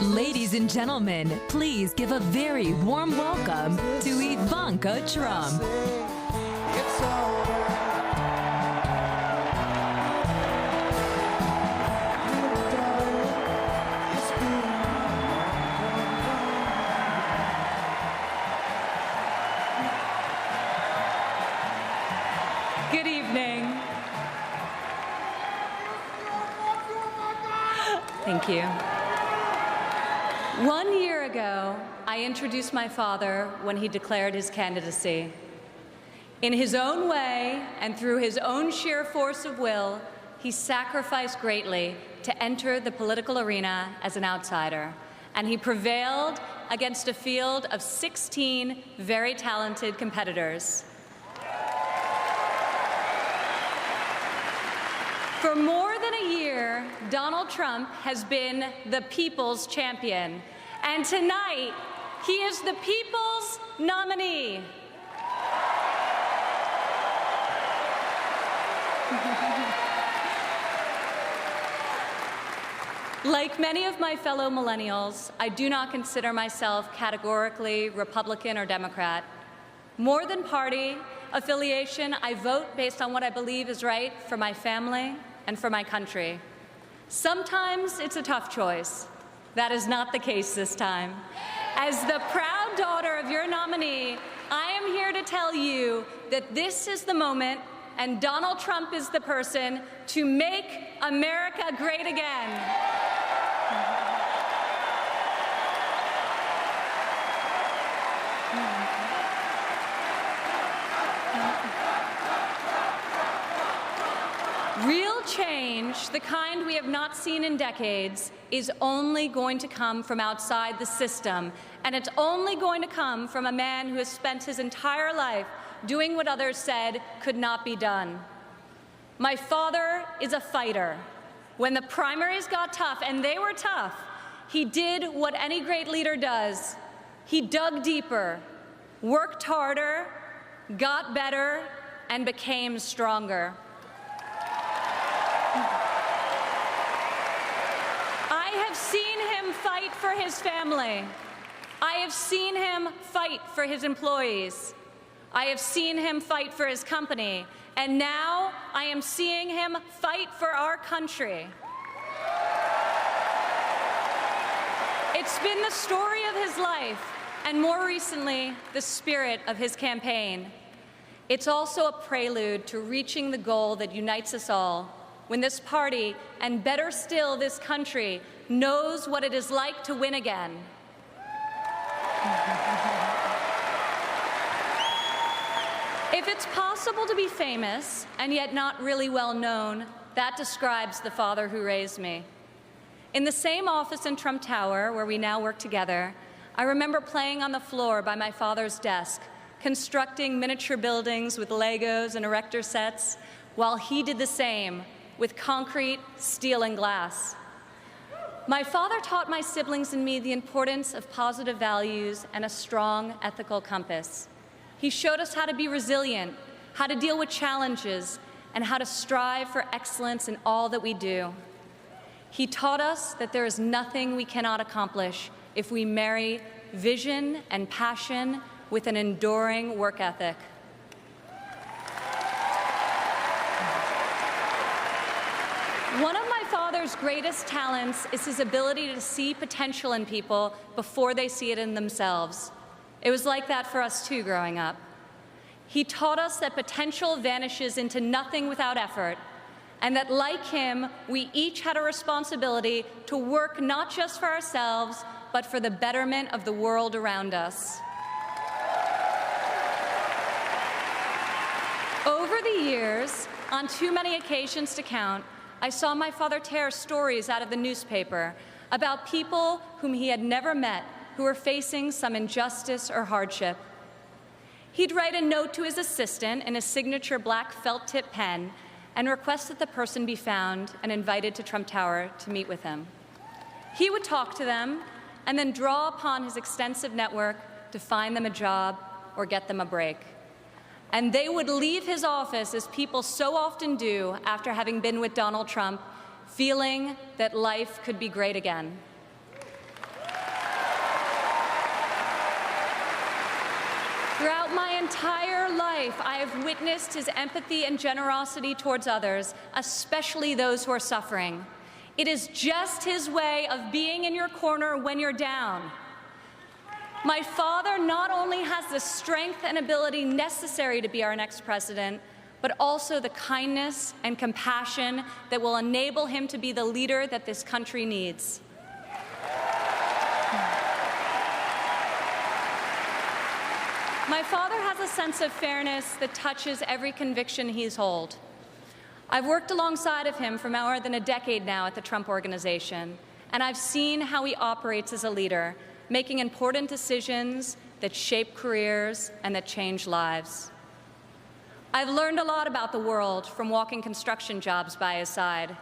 Ladies and gentlemen, please give a very warm welcome to Ivanka Trump. Good evening. Thank you. 1 year ago, I introduced my father when he declared his candidacy. In his own way and through his own sheer force of will, he sacrificed greatly to enter the political arena as an outsider, and he prevailed against a field of 16 very talented competitors. For more than a year, Donald Trump has been the people's champion, and tonight, he is the people's nominee. Like many of my fellow millennials, I do not consider myself categorically Republican or Democrat. More than party affiliation, I vote based on what I believe is right for my family and for my country. Sometimes it's a tough choice. That is not the case this time. As the proud daughter of your nominee, I am here to tell you that this is the moment, and Donald Trump is the person to make America great again. Real change, the kind we have not seen in decades, is only going to come from outside the system, and it's only going to come from a man who has spent his entire life doing what others said could not be done. My father is a fighter. When the primaries got tough, and they were tough, he did what any great leader does. He dug deeper, worked harder, got better, and became stronger. I have seen him fight for his family. I have seen him fight for his employees. I have seen him fight for his company. And now I am seeing him fight for our country. It's been the story of his life, and more recently, the spirit of his campaign. It's also a prelude to reaching the goal that unites us all, when this party, and better still, this country, knows what it is like to win again. If it's possible to be famous and yet not really well known, that describes the father who raised me. In the same office in Trump Tower, where we now work together, I remember playing on the floor by my father's desk, constructing miniature buildings with Legos and erector sets, while he did the same with concrete, steel, and glass. My father taught my siblings and me the importance of positive values and a strong ethical compass. He showed us how to be resilient, how to deal with challenges, and how to strive for excellence in all that we do. He taught us that there is nothing we cannot accomplish if we marry vision and passion with an enduring work ethic. One of my father's greatest talents is his ability to see potential in people before they see it in themselves. It was like that for us too growing up. He taught us that potential vanishes into nothing without effort, and that like him, we each had a responsibility to work not just for ourselves, but for the betterment of the world around us. Over the years, on too many occasions to count, I saw my father tear stories out of the newspaper about people whom he had never met who were facing some injustice or hardship. He'd write a note to his assistant in a signature black felt-tip pen and request that the person be found and invited to Trump Tower to meet with him. He would talk to them and then draw upon his extensive network to find them a job or get them a break. And they would leave his office, as people so often do after having been with Donald Trump, feeling that life could be great again. Throughout my entire life, I have witnessed his empathy and generosity towards others, especially those who are suffering. It is just his way of being in your corner when you're down. My father not only has the strength and ability necessary to be our next president, but also the kindness and compassion that will enable him to be the leader that this country needs. My father has a sense of fairness that touches every conviction he's held. I've worked alongside of him for more than a decade now at the Trump Organization, and I've seen how he operates as a leader, making important decisions that shape careers and that change lives. I've learned a lot about the world from walking construction jobs by his side.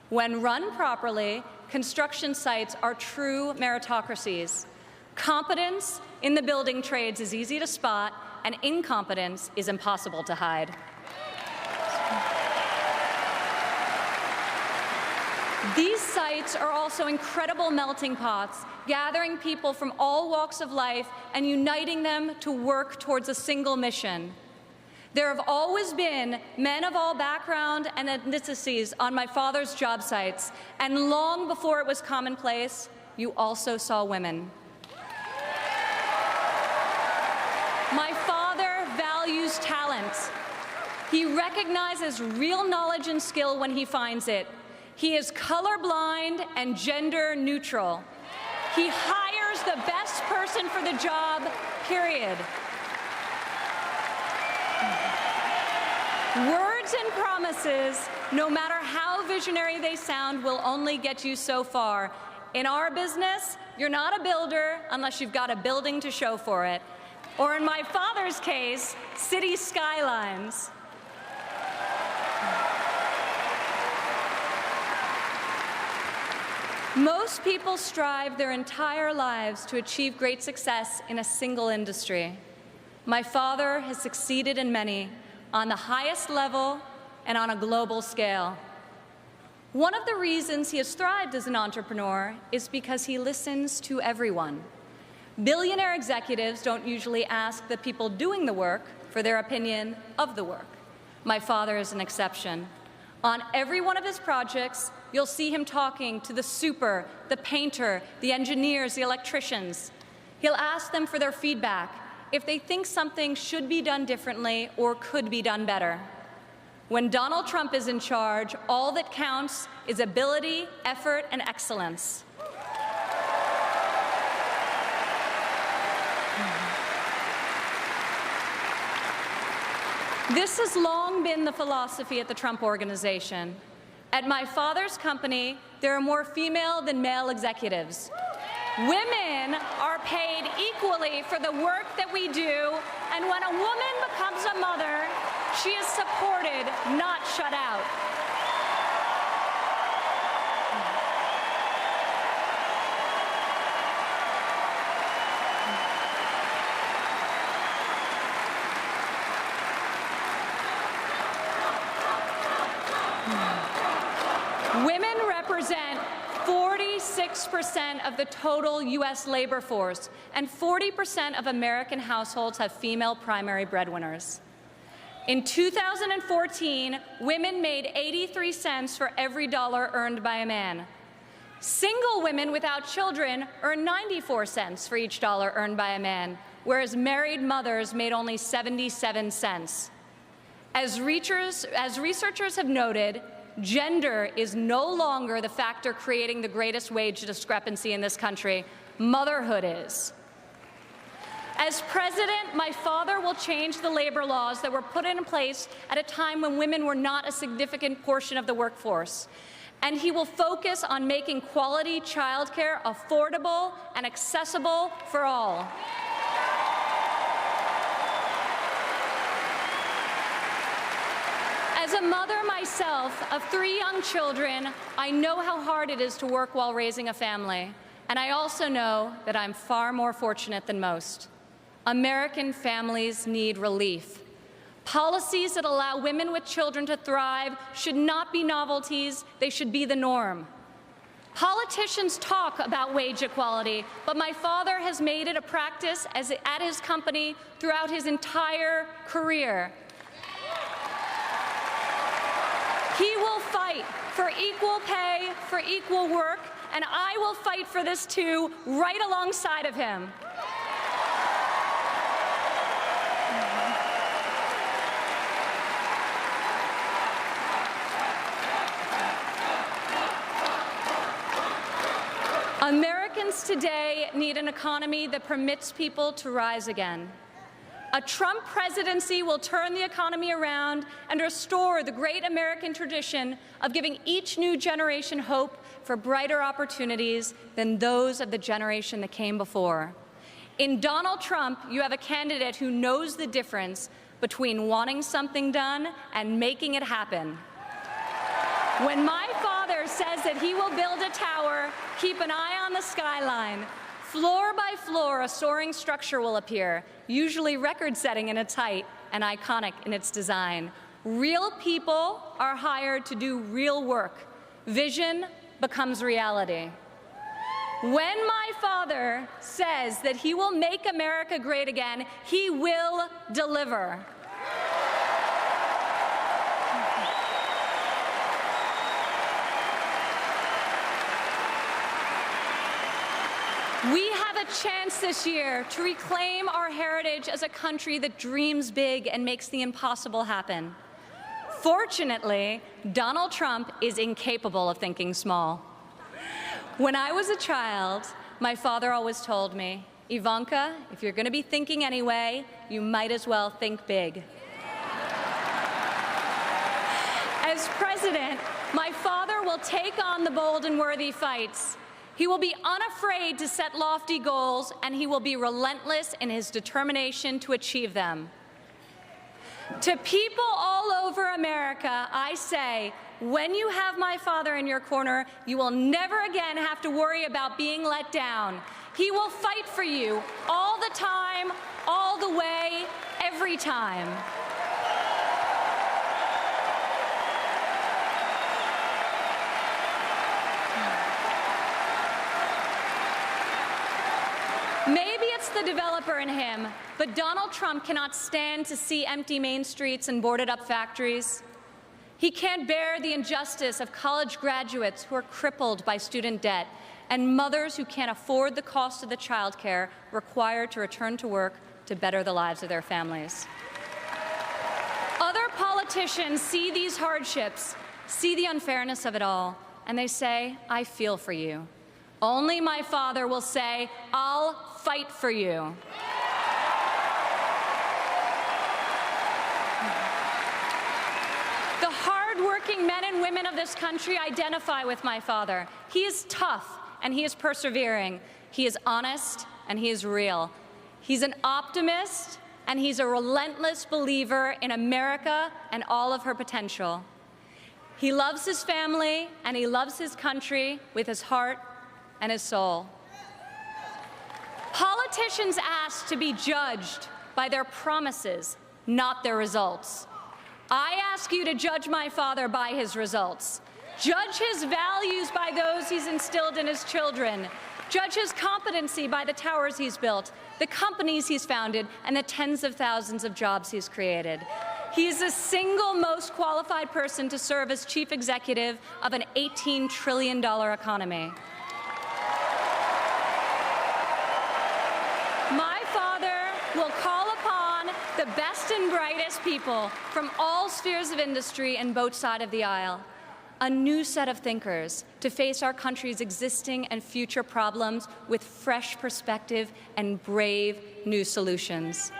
When run properly, construction sites are true meritocracies. Competence in the building trades is easy to spot, and incompetence is impossible to hide. These sites are also incredible melting pots, gathering people from all walks of life and uniting them to work towards a single mission. There have always been men of all backgrounds and ethnicities on my father's job sites, and long before it was commonplace, you also saw women. My father values talent. He recognizes real knowledge and skill when he finds it. He is colorblind and gender neutral. He hires the best person for the job, period. Words and promises, no matter how visionary they sound, will only get you so far. In our business, you're not a builder unless you've got a building to show for it. Or in my father's case, city skylines. Most people strive their entire lives to achieve great success in a single industry. My father has succeeded in many, on the highest level and on a global scale. One of the reasons he has thrived as an entrepreneur is because he listens to everyone. Billionaire executives don't usually ask the people doing the work for their opinion of the work. My father is an exception. On every one of his projects, you'll see him talking to the super, the painter, the engineers, the electricians. He'll ask them for their feedback, if they think something should be done differently or could be done better. When Donald Trump is in charge, all that counts is ability, effort, and excellence. This has long been the philosophy at the Trump Organization. At my father's company, there are more female than male executives. Women are paid equally for the work that we do, and when a woman becomes a mother, she is supported, not shut out. Women represent 46% of the total U.S. labor force, and 40% of American households have female primary breadwinners. In 2014, women made 83 cents for every dollar earned by a man. Single women without children earn 94 cents for each dollar earned by a man, whereas married mothers made only 77 cents. As researchers have noted, gender is no longer the factor creating the greatest wage discrepancy in this country. Motherhood is. As president, my father will change the labor laws that were put in place at a time when women were not a significant portion of the workforce. And he will focus on making quality childcare affordable and accessible for all. As a mother myself of 3 young children, I know how hard it is to work while raising a family. And I also know that I'm far more fortunate than most. American families need relief. Policies that allow women with children to thrive should not be novelties, they should be the norm. Politicians talk about wage equality, but my father has made it a practice at his company throughout his entire career. He will fight for equal pay, for equal work, and I will fight for this too, right alongside of him. Americans today need an economy that permits people to rise again. A Trump presidency will turn the economy around and restore the great American tradition of giving each new generation hope for brighter opportunities than those of the generation that came before. In Donald Trump, you have a candidate who knows the difference between wanting something done and making it happen. When my father says that he will build a tower, keep an eye on the skyline. Floor by floor, a soaring structure will appear, usually record-setting in its height and iconic in its design. Real people are hired to do real work. Vision becomes reality. When my father says that he will make America great again, he will deliver. We have a chance this year to reclaim our heritage as a country that dreams big and makes the impossible happen. Fortunately, Donald Trump is incapable of thinking small. When I was a child, my father always told me, Ivanka, if you're going to be thinking anyway, you might as well think big. As president, my father will take on the bold and worthy fights. He will be unafraid to set lofty goals, and he will be relentless in his determination to achieve them. To people all over America, I say, when you have my father in your corner, you will never again have to worry about being let down. He will fight for you all the time, all the way, every time. Maybe it's the developer in him, but Donald Trump cannot stand to see empty main streets and boarded-up factories. He can't bear the injustice of college graduates who are crippled by student debt and mothers who can't afford the cost of the child care required to return to work to better the lives of their families. Other politicians see these hardships, see the unfairness of it all, and they say, I feel for you. Only my father will say, I'll fight for you. The hard-working men and women of this country identify with my father. He is tough and he is persevering. He is honest and he is real. He's an optimist and he's a relentless believer in America and all of her potential. He loves his family and he loves his country with his heart and his soul. Politicians ask to be judged by their promises, not their results. I ask you to judge my father by his results. Judge his values by those he's instilled in his children. Judge his competency by the towers he's built, the companies he's founded, and the tens of thousands of jobs he's created. He is the single most qualified person to serve as chief executive of an $18 trillion economy. My father will call upon the best and brightest people from all spheres of industry and both sides of the aisle, a new set of thinkers to face our country's existing and future problems with fresh perspective and brave new solutions.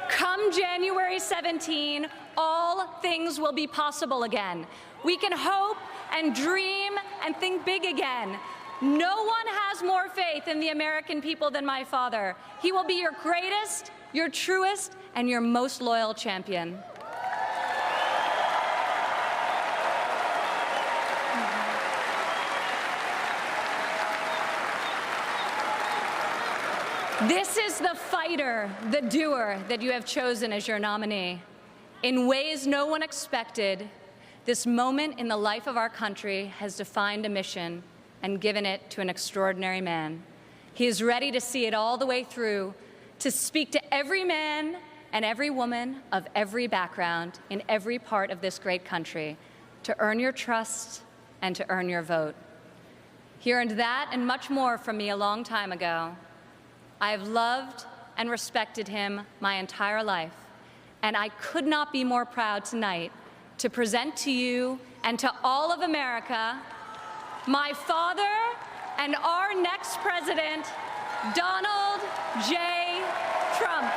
Come January 17, all things will be possible again. We can hope and dream and think big again. No one has more faith in the American people than my father. He will be your greatest, your truest, and your most loyal champion. This is the fighter, the doer that you have chosen as your nominee. In ways no one expected, this moment in the life of our country has defined a mission and given it to an extraordinary man. He is ready to see it all the way through, to speak to every man and every woman of every background in every part of this great country, to earn your trust and to earn your vote. He earned that and much more from me a long time ago. I have loved and respected him my entire life, and I could not be more proud tonight to present to you and to all of America my father and our next president, Donald J. Trump.